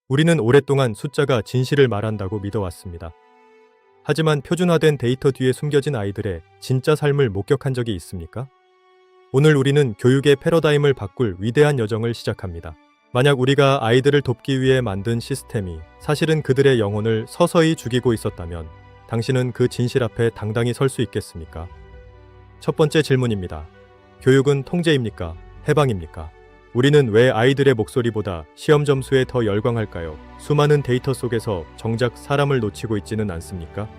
우리는 오랫동안 숫자가 진실을 말한다고 믿어왔습니다. 하지만 표준화된 데이터 뒤에 숨겨진 아이들의 진짜 삶을 목격한 적이 있습니까? 오늘 우리는 교육의 패러다임을 바꿀 위대한 여정을 시작합니다. 만약 우리가 아이들을 돕기 위해 만든 시스템이 사실은 그들의 영혼을 서서히 죽이고 있었다면 당신은 그 진실 앞에 당당히 설 수 있겠습니까? 첫 번째 질문입니다. 교육은 통제입니까? 해방입니까? 우리는 왜 아이들의 목소리보다 시험 점수에 더 열광할까요? 수많은 데이터 속에서 정작 사람을 놓치고 있지는 않습니까?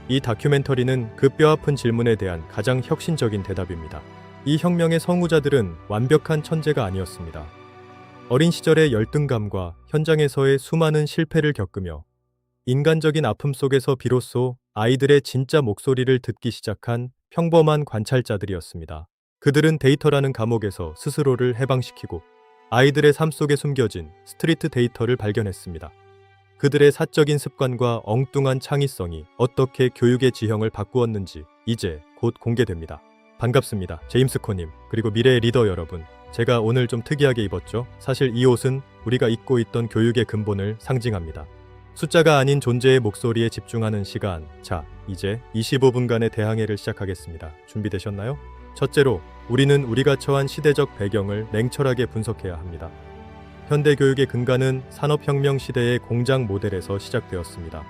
이 다큐멘터리는 그 뼈아픈 질문에 대한 가장 혁신적인 대답입니다. 이 혁명의 성우자들은 완벽한 천재가 아니었습니다. 어린 시절의 열등감과 현장에서의 수많은 실패를 겪으며 인간적인 아픔 속에서 비로소 아이들의 진짜 목소리를 듣기 시작한 평범한 관찰자들이었습니다. 그들은 데이터라는 감옥에서 스스로를 해방시키고 아이들의 삶 속에 숨겨진 스트리트 데이터를 발견했습니다. 그들의 사적인 습관과 엉뚱한 창의성이 어떻게 교육의 지형을 바꾸었는지 이제 곧 공개됩니다. 반갑습니다. 제임스 코님, 그리고 미래의 리더 여러분. 제가 오늘 좀 특이하게 입었죠? 사실 이 옷은 우리가 잊고 있던 교육의 근본을 상징합니다. 숫자가 아닌 존재의 목소리에 집중하는 시간. 자, 이제 25분간의 대항해를 시작하겠습니다. 준비되셨나요? 첫째로, 우리는 우리가 처한 시대적 배경을 냉철하게 분석해야 합니다. 현대 교육의 근간은 산업혁명 시대의 공장 모델에서 시작되었습니다.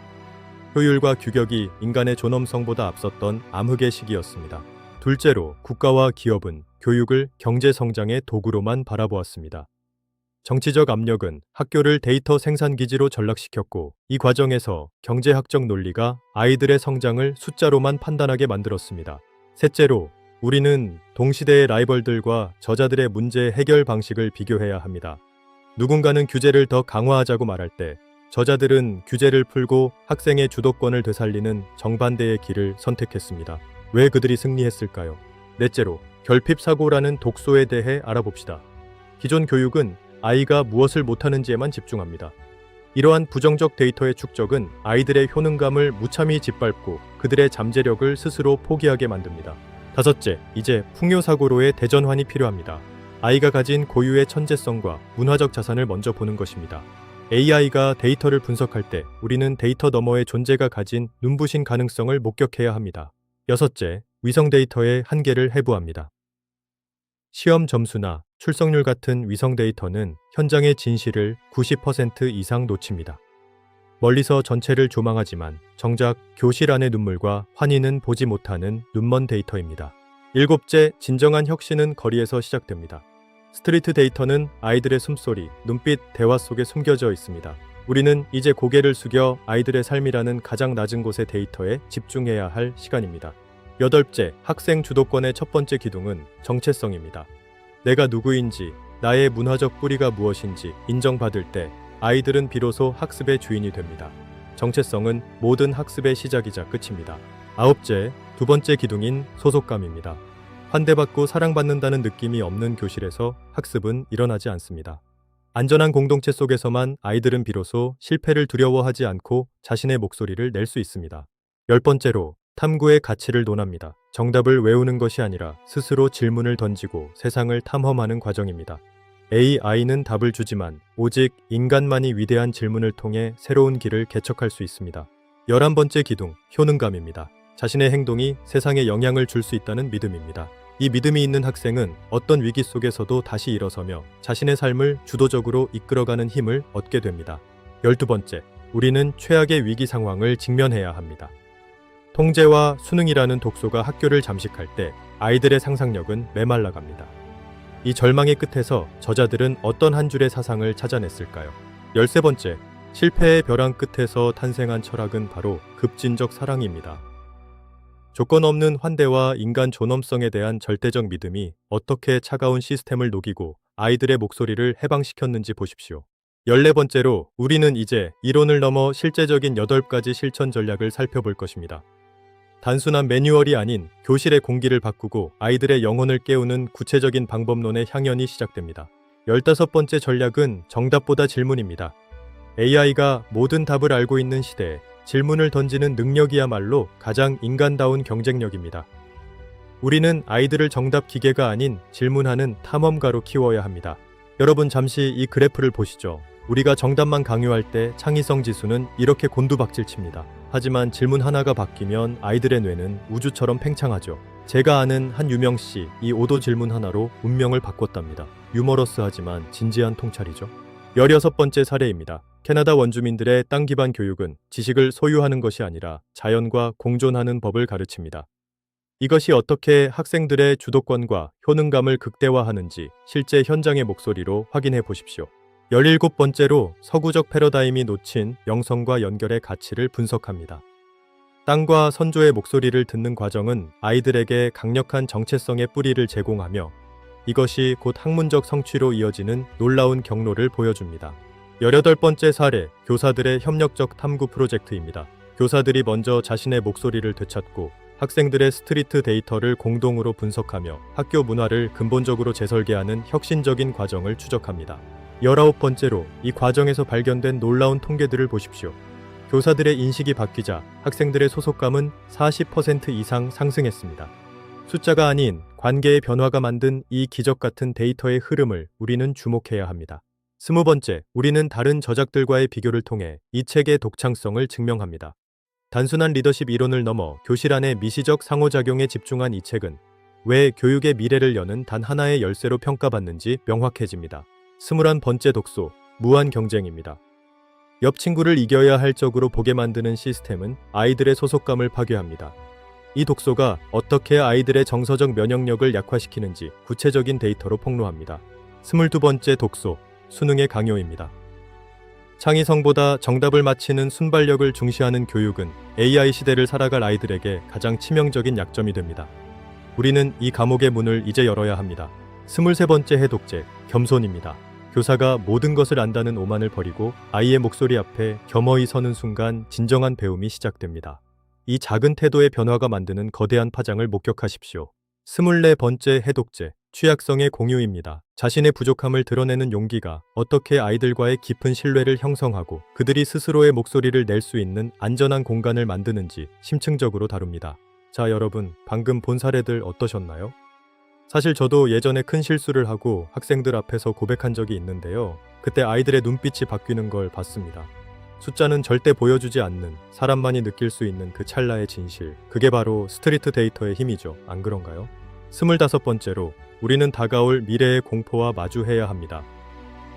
효율과 규격이 인간의 존엄성보다 앞섰던 암흑의 시기였습니다. 둘째로, 국가와 기업은 교육을 경제 성장의 도구로만 바라보았습니다. 정치적 압력은 학교를 데이터 생산기지로 전락시켰고, 이 과정에서 경제학적 논리가 아이들의 성장을 숫자로만 판단하게 만들었습니다. 셋째로, 우리는 동시대의 라이벌들과 저자들의 문제 해결 방식을 비교해야 합니다. 누군가는 규제를 더 강화하자고 말할 때, 저자들은 규제를 풀고 학생의 주도권을 되살리는 정반대의 길을 선택했습니다. 왜 그들이 승리했을까요? 넷째로, 결핍사고라는 독소에 대해 알아봅시다. 기존 교육은 아이가 무엇을 못하는지에만 집중합니다. 이러한 부정적 데이터의 축적은 아이들의 효능감을 무참히 짓밟고 그들의 잠재력을 스스로 포기하게 만듭니다. 다섯째, 이제 풍요사고로의 대전환이 필요합니다. 아이가 가진 고유의 천재성과 문화적 자산을 먼저 보는 것입니다. AI가 데이터를 분석할 때 우리는 데이터 너머의 존재가 가진 눈부신 가능성을 목격해야 합니다. 여섯째, 위성 데이터의 한계를 해부합니다. 시험 점수나 출석률 같은 위성 데이터는 현장의 진실을 90% 이상 놓칩니다. 멀리서 전체를 조망하지만 정작 교실 안의 눈물과 환희는 보지 못하는 눈먼 데이터입니다. 일곱째, 진정한 혁신은 거리에서 시작됩니다. 스트리트 데이터는 아이들의 숨소리, 눈빛, 대화 속에 숨겨져 있습니다. 우리는 이제 고개를 숙여 아이들의 삶이라는 가장 낮은 곳의 데이터에 집중해야 할 시간입니다. 여덟째, 학생 주도권의 첫 번째 기둥은 정체성입니다. 내가 누구인지, 나의 문화적 뿌리가 무엇인지 인정받을 때 아이들은 비로소 학습의 주인이 됩니다. 정체성은 모든 학습의 시작이자 끝입니다. 아홉째, 두 번째 기둥인 소속감입니다. 환대받고 사랑받는다는 느낌이 없는 교실에서 학습은 일어나지 않습니다. 안전한 공동체 속에서만 아이들은 비로소 실패를 두려워하지 않고 자신의 목소리를 낼 수 있습니다. 열 번째로, 탐구의 가치를 논합니다. 정답을 외우는 것이 아니라 스스로 질문을 던지고 세상을 탐험하는 과정입니다. AI는 답을 주지만 오직 인간만이 위대한 질문을 통해 새로운 길을 개척할 수 있습니다. 11번째 기둥, 효능감입니다. 자신의 행동이 세상에 영향을 줄 수 있다는 믿음입니다. 이 믿음이 있는 학생은 어떤 위기 속에서도 다시 일어서며 자신의 삶을 주도적으로 이끌어가는 힘을 얻게 됩니다. 12번째, 우리는 최악의 위기 상황을 직면해야 합니다. 통제와 수능이라는 독소가 학교를 잠식할 때 아이들의 상상력은 메말라갑니다. 이 절망의 끝에서 저자들은 어떤 한 줄의 사상을 찾아냈을까요? 13번째, 실패의 벼랑 끝에서 탄생한 철학은 바로 급진적 사랑입니다. 조건 없는 환대와 인간 존엄성에 대한 절대적 믿음이 어떻게 차가운 시스템을 녹이고 아이들의 목소리를 해방시켰는지 보십시오. 14번째로, 우리는 이제 이론을 넘어 실제적인 8가지 실천 전략을 살펴볼 것입니다. 단순한 매뉴얼이 아닌 교실의 공기를 바꾸고 아이들의 영혼을 깨우는 구체적인 방법론의 향연이 시작됩니다. 15번째 전략은 정답보다 질문입니다. AI가 모든 답을 알고 있는 시대에 질문을 던지는 능력이야말로 가장 인간다운 경쟁력입니다. 우리는 아이들을 정답 기계가 아닌 질문하는 탐험가로 키워야 합니다. 여러분 잠시 이 그래프를 보시죠. 우리가 정답만 강요할 때 창의성 지수는 이렇게 곤두박질칩니다. 하지만 질문 하나가 바뀌면 아이들의 뇌는 우주처럼 팽창하죠. 제가 아는 한 유명 씨, 이 오도 질문 하나로 운명을 바꿨답니다. 유머러스하지만 진지한 통찰이죠. 16번째 사례입니다. 캐나다 원주민들의 땅 기반 교육은 지식을 소유하는 것이 아니라 자연과 공존하는 법을 가르칩니다. 이것이 어떻게 학생들의 주도권과 효능감을 극대화하는지 실제 현장의 목소리로 확인해 보십시오. 17번째로 서구적 패러다임이 놓친 영성과 연결의 가치를 분석합니다. 땅과 선조의 목소리를 듣는 과정은 아이들에게 강력한 정체성의 뿌리를 제공하며 이것이 곧 학문적 성취로 이어지는 놀라운 경로를 보여줍니다. 18번째 사례, 교사들의 협력적 탐구 프로젝트입니다. 교사들이 먼저 자신의 목소리를 되찾고 학생들의 스트리트 데이터를 공동으로 분석하며 학교 문화를 근본적으로 재설계하는 혁신적인 과정을 추적합니다. 19번째로 이 과정에서 발견된 놀라운 통계들을 보십시오. 교사들의 인식이 바뀌자 학생들의 소속감은 40% 이상 상승했습니다. 숫자가 아닌 관계의 변화가 만든 이 기적 같은 데이터의 흐름을 우리는 주목해야 합니다. 20번째, 우리는 다른 저작들과의 비교를 통해 이 책의 독창성을 증명합니다. 단순한 리더십 이론을 넘어 교실 안의 미시적 상호작용에 집중한 이 책은 왜 교육의 미래를 여는 단 하나의 열쇠로 평가받는지 명확해집니다. 21번째 독소, 무한 경쟁입니다. 옆 친구를 이겨야 할 적으로 보게 만드는 시스템은 아이들의 소속감을 파괴합니다. 이 독소가 어떻게 아이들의 정서적 면역력을 약화시키는지 구체적인 데이터로 폭로합니다. 22번째 독소, 수능의 강요입니다. 창의성보다 정답을 맞히는 순발력을 중시하는 교육은 AI 시대를 살아갈 아이들에게 가장 치명적인 약점이 됩니다. 우리는 이 감옥의 문을 이제 열어야 합니다. 23번째 해독제, 겸손입니다. 교사가 모든 것을 안다는 오만을 버리고 아이의 목소리 앞에 겸허히 서는 순간 진정한 배움이 시작됩니다. 이 작은 태도의 변화가 만드는 거대한 파장을 목격하십시오. 24번째 해독제, 취약성의 공유입니다. 자신의 부족함을 드러내는 용기가 어떻게 아이들과의 깊은 신뢰를 형성하고 그들이 스스로의 목소리를 낼 수 있는 안전한 공간을 만드는지 심층적으로 다룹니다. 자, 여러분, 방금 본 사례들 어떠셨나요? 사실 저도 예전에 큰 실수를 하고 학생들 앞에서 고백한 적이 있는데요. 그때 아이들의 눈빛이 바뀌는 걸 봤습니다. 숫자는 절대 보여주지 않는 사람만이 느낄 수 있는 그 찰나의 진실. 그게 바로 스트리트 데이터의 힘이죠. 안 그런가요? 25번째로 우리는 다가올 미래의 공포와 마주해야 합니다.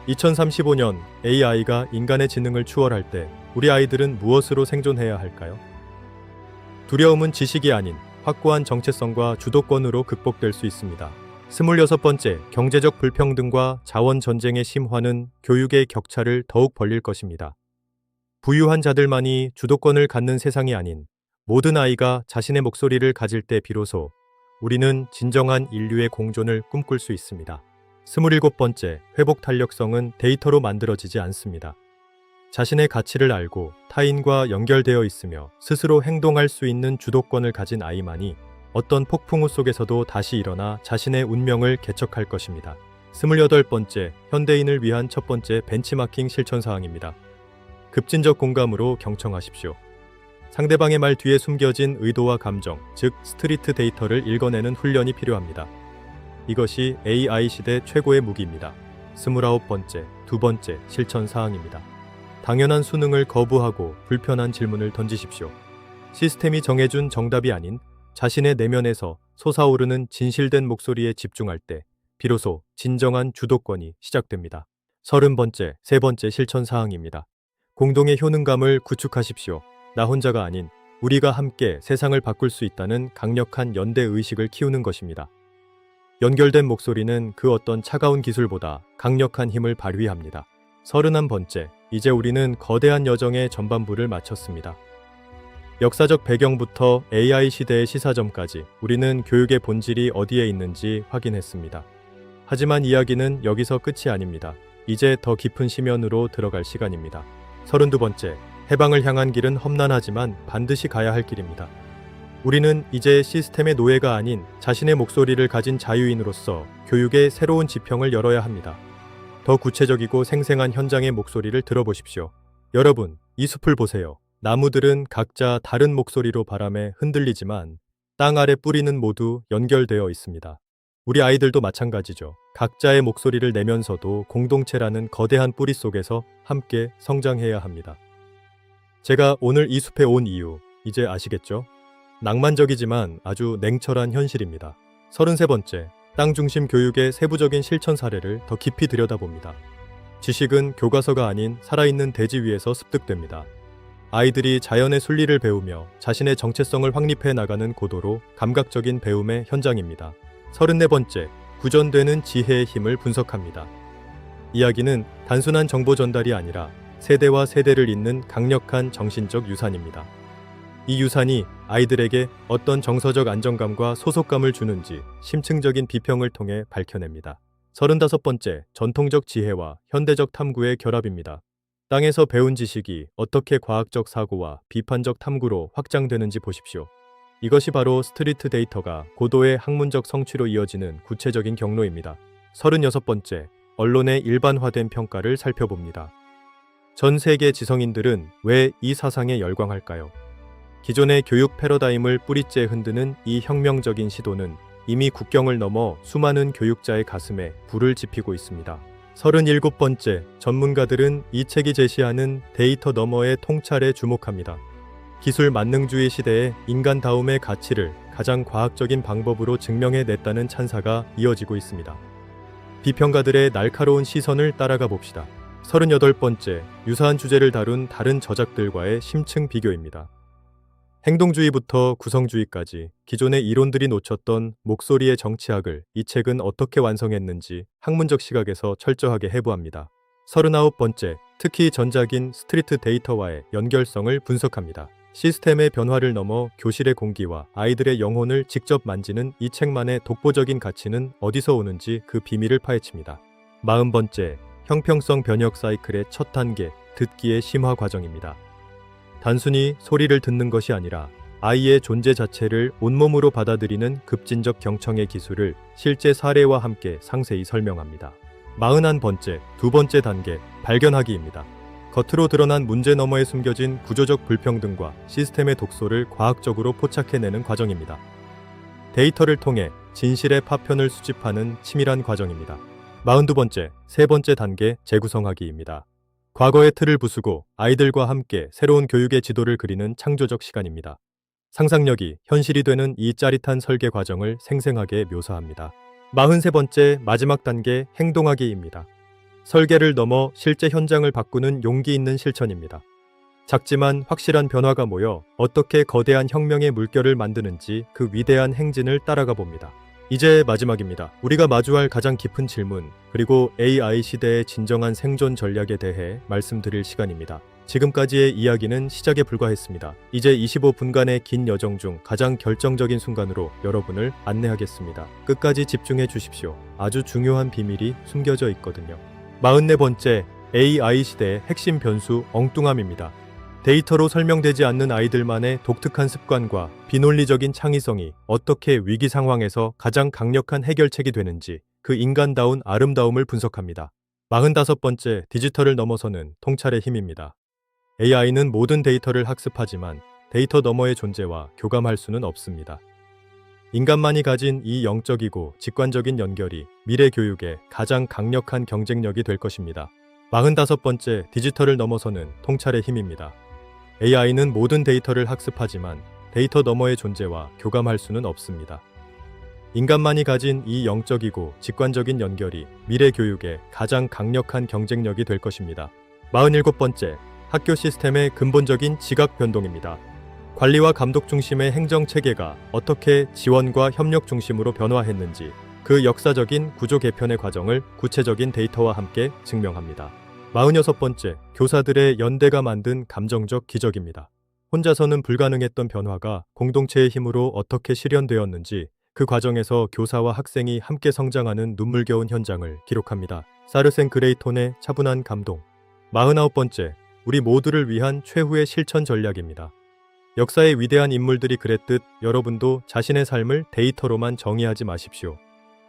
2035년 AI가 인간의 지능을 추월할 때 우리 아이들은 무엇으로 생존해야 할까요? 두려움은 지식이 아닌 확고한 정체성과 주도권으로 극복될 수 있습니다. 26번째, 경제적 불평등과 자원 전쟁의 심화는 교육의 격차를 더욱 벌릴 것입니다. 부유한 자들만이 주도권을 갖는 세상이 아닌 모든 아이가 자신의 목소리를 가질 때 비로소 우리는 진정한 인류의 공존을 꿈꿀 수 있습니다. 27번째, 회복 탄력성은 데이터로 만들어지지 않습니다. 자신의 가치를 알고 타인과 연결되어 있으며 스스로 행동할 수 있는 주도권을 가진 아이만이 어떤 폭풍우 속에서도 다시 일어나 자신의 운명을 개척할 것입니다. 28번째, 현대인을 위한 첫 번째 벤치마킹 실천사항입니다. 급진적 공감으로 경청하십시오. 상대방의 말 뒤에 숨겨진 의도와 감정, 즉 스트리트 데이터를 읽어내는 훈련이 필요합니다. 이것이 AI 시대 최고의 무기입니다. 29번째, 두 번째 실천사항입니다. 당연한 수능을 거부하고 불편한 질문을 던지십시오. 시스템이 정해준 정답이 아닌 자신의 내면에서 솟아오르는 진실된 목소리에 집중할 때 비로소 진정한 주도권이 시작됩니다. 30번째, 세 번째 실천사항입니다. 공동의 효능감을 구축하십시오. 나 혼자가 아닌 우리가 함께 세상을 바꿀 수 있다는 강력한 연대의식을 키우는 것입니다. 연결된 목소리는 그 어떤 차가운 기술보다 강력한 힘을 발휘합니다. 31번째, 이제 우리는 거대한 여정의 전반부를 마쳤습니다. 역사적 배경부터 AI 시대의 시사점까지 우리는 교육의 본질이 어디에 있는지 확인했습니다. 하지만 이야기는 여기서 끝이 아닙니다. 이제 더 깊은 심연으로 들어갈 시간입니다. 32번째, 해방을 향한 길은 험난하지만 반드시 가야 할 길입니다. 우리는 이제 시스템의 노예가 아닌 자신의 목소리를 가진 자유인으로서 교육의 새로운 지평을 열어야 합니다. 더 구체적이고 생생한 현장의 목소리를 들어보십시오. 여러분, 이 숲을 보세요. 나무들은 각자 다른 목소리로 바람에 흔들리지만 땅 아래 뿌리는 모두 연결되어 있습니다. 우리 아이들도 마찬가지죠. 각자의 목소리를 내면서도 공동체라는 거대한 뿌리 속에서 함께 성장해야 합니다. 제가 오늘 이 숲에 온 이유, 이제 아시겠죠? 낭만적이지만 아주 냉철한 현실입니다. 33번째, 땅 중심 교육의 세부적인 실천 사례를 더 깊이 들여다봅니다. 지식은 교과서가 아닌 살아있는 대지 위에서 습득됩니다. 아이들이 자연의 순리를 배우며 자신의 정체성을 확립해 나가는 고도로 감각적인 배움의 현장입니다. 34번째, 구전되는 지혜의 힘을 분석합니다. 이야기는 단순한 정보 전달이 아니라 세대와 세대를 잇는 강력한 정신적 유산입니다. 이 유산이 아이들에게 어떤 정서적 안정감과 소속감을 주는지 심층적인 비평을 통해 밝혀냅니다. 35번째, 전통적 지혜와 현대적 탐구의 결합입니다. 땅에서 배운 지식이 어떻게 과학적 사고와 비판적 탐구로 확장되는지 보십시오. 이것이 바로 스트리트 데이터가 고도의 학문적 성취로 이어지는 구체적인 경로입니다. 36번째, 언론의 일반화된 평가를 살펴봅니다. 전 세계 지성인들은 왜 이 사상에 열광할까요? 기존의 교육 패러다임을 뿌리째 흔드는 이 혁명적인 시도는 이미 국경을 넘어 수많은 교육자의 가슴에 불을 지피고 있습니다. 37번째, 전문가들은 이 책이 제시하는 데이터 너머의 통찰에 주목합니다. 기술 만능주의 시대에 인간다움의 가치를 가장 과학적인 방법으로 증명해냈다는 찬사가 이어지고 있습니다. 비평가들의 날카로운 시선을 따라가 봅시다. 38번째, 유사한 주제를 다룬 다른 저작들과의 심층 비교입니다. 행동주의부터 구성주의까지 기존의 이론들이 놓쳤던 목소리의 정치학을 이 책은 어떻게 완성했는지 학문적 시각에서 철저하게 해부합니다. 39번째, 특히 전작인 스트리트 데이터와의 연결성을 분석합니다. 시스템의 변화를 넘어 교실의 공기와 아이들의 영혼을 직접 만지는 이 책만의 독보적인 가치는 어디서 오는지 그 비밀을 파헤칩니다. 40번째, 형평성 변형 사이클의 첫 단계, 듣기의 심화 과정입니다. 단순히 소리를 듣는 것이 아니라 아이의 존재 자체를 온몸으로 받아들이는 급진적 경청의 기술을 실제 사례와 함께 상세히 설명합니다. 41번째, 두 번째 단계, 발견하기입니다. 겉으로 드러난 문제 너머에 숨겨진 구조적 불평등과 시스템의 독소를 과학적으로 포착해내는 과정입니다. 데이터를 통해 진실의 파편을 수집하는 치밀한 과정입니다. 42번째, 세 번째 단계, 재구성하기입니다. 과거의 틀을 부수고 아이들과 함께 새로운 교육의 지도를 그리는 창조적 시간입니다. 상상력이 현실이 되는 이 짜릿한 설계 과정을 생생하게 묘사합니다. 43번째, 마지막 단계, 행동하기입니다. 설계를 넘어 실제 현장을 바꾸는 용기 있는 실천입니다. 작지만 확실한 변화가 모여 어떻게 거대한 혁명의 물결을 만드는지 그 위대한 행진을 따라가 봅니다. 이제 마지막입니다. 우리가 마주할 가장 깊은 질문, 그리고 AI 시대의 진정한 생존 전략에 대해 말씀드릴 시간입니다. 지금까지의 이야기는 시작에 불과했습니다. 이제 25분간의 긴 여정 중 가장 결정적인 순간으로 여러분을 안내하겠습니다. 끝까지 집중해 주십시오. 아주 중요한 비밀이 숨겨져 있거든요. 44번째, AI 시대의 핵심 변수, 엉뚱함입니다. 데이터로 설명되지 않는 아이들만의 독특한 습관과 비논리적인 창의성이 어떻게 위기 상황에서 가장 강력한 해결책이 되는지 그 인간다운 아름다움을 분석합니다. 45번째, 디지털을 넘어서는 통찰의 힘입니다. AI는 모든 데이터를 학습하지만 데이터 너머의 존재와 교감할 수는 없습니다. 인간만이 가진 이 영적이고 직관적인 연결이 미래 교육의 가장 강력한 경쟁력이 될 것입니다. 45번째, 디지털을 넘어서는 통찰의 힘입니다. AI는 모든 데이터를 학습하지만 데이터 너머의 존재와 교감할 수는 없습니다. 인간만이 가진 이 영적이고 직관적인 연결이 미래 교육의 가장 강력한 경쟁력이 될 것입니다. 47번째, 학교 시스템의 근본적인 지각 변동입니다. 관리와 감독 중심의 행정 체계가 어떻게 지원과 협력 중심으로 변화했는지 그 역사적인 구조 개편의 과정을 구체적인 데이터와 함께 증명합니다. 46번째, 교사들의 연대가 만든 감정적 기적입니다. 혼자서는 불가능했던 변화가 공동체의 힘으로 어떻게 실현되었는지 그 과정에서 교사와 학생이 함께 성장하는 눈물겨운 현장을 기록합니다. 사르센 그레이톤의 차분한 감동. 49번째, 우리 모두를 위한 최후의 실천 전략입니다. 역사의 위대한 인물들이 그랬듯 여러분도 자신의 삶을 데이터로만 정의하지 마십시오.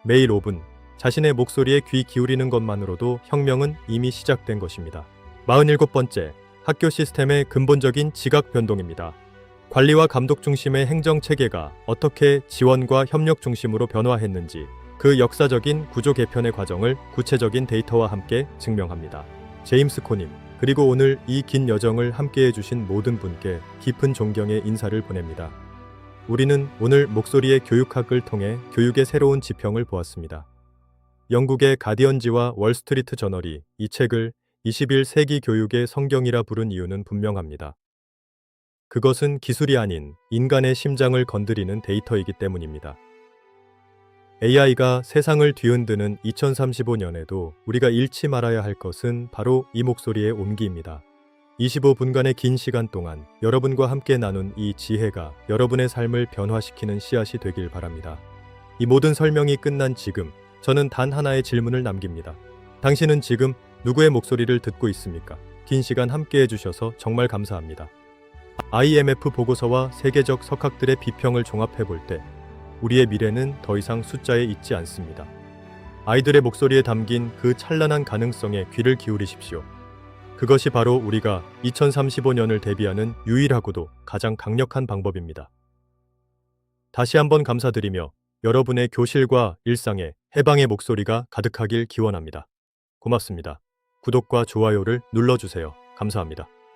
매일 5분, 자신의 목소리에 귀 기울이는 것만으로도 혁명은 이미 시작된 것입니다. 47번째, 학교 시스템의 근본적인 지각 변동입니다. 관리와 감독 중심의 행정 체계가 어떻게 지원과 협력 중심으로 변화했는지 그 역사적인 구조 개편의 과정을 구체적인 데이터와 함께 증명합니다. 제임스 코님, 그리고 오늘 이 긴 여정을 함께해 주신 모든 분께 깊은 존경의 인사를 보냅니다. 우리는 오늘 목소리의 교육학을 통해 교육의 새로운 지평을 보았습니다. 영국의 가디언지와 월스트리트 저널이 이 책을 21세기 교육의 성경이라 부른 이유는 분명합니다. 그것은 기술이 아닌 인간의 심장을 건드리는 데이터이기 때문입니다. AI가 세상을 뒤흔드는 2035년에도 우리가 잃지 말아야 할 것은 바로 이 목소리의 온기입니다. 25분간의 긴 시간 동안 여러분과 함께 나눈 이 지혜가 여러분의 삶을 변화시키는 씨앗이 되길 바랍니다. 이 모든 설명이 끝난 지금, 저는 단 하나의 질문을 남깁니다. 당신은 지금 누구의 목소리를 듣고 있습니까? 긴 시간 함께 해주셔서 정말 감사합니다. IMF 보고서와 세계적 석학들의 비평을 종합해 볼 때 우리의 미래는 더 이상 숫자에 있지 않습니다. 아이들의 목소리에 담긴 그 찬란한 가능성에 귀를 기울이십시오. 그것이 바로 우리가 2035년을 대비하는 유일하고도 가장 강력한 방법입니다. 다시 한번 감사드리며 여러분의 교실과 일상에 해방의 목소리가 가득하길 기원합니다. 고맙습니다. 구독과 좋아요를 눌러주세요. 감사합니다.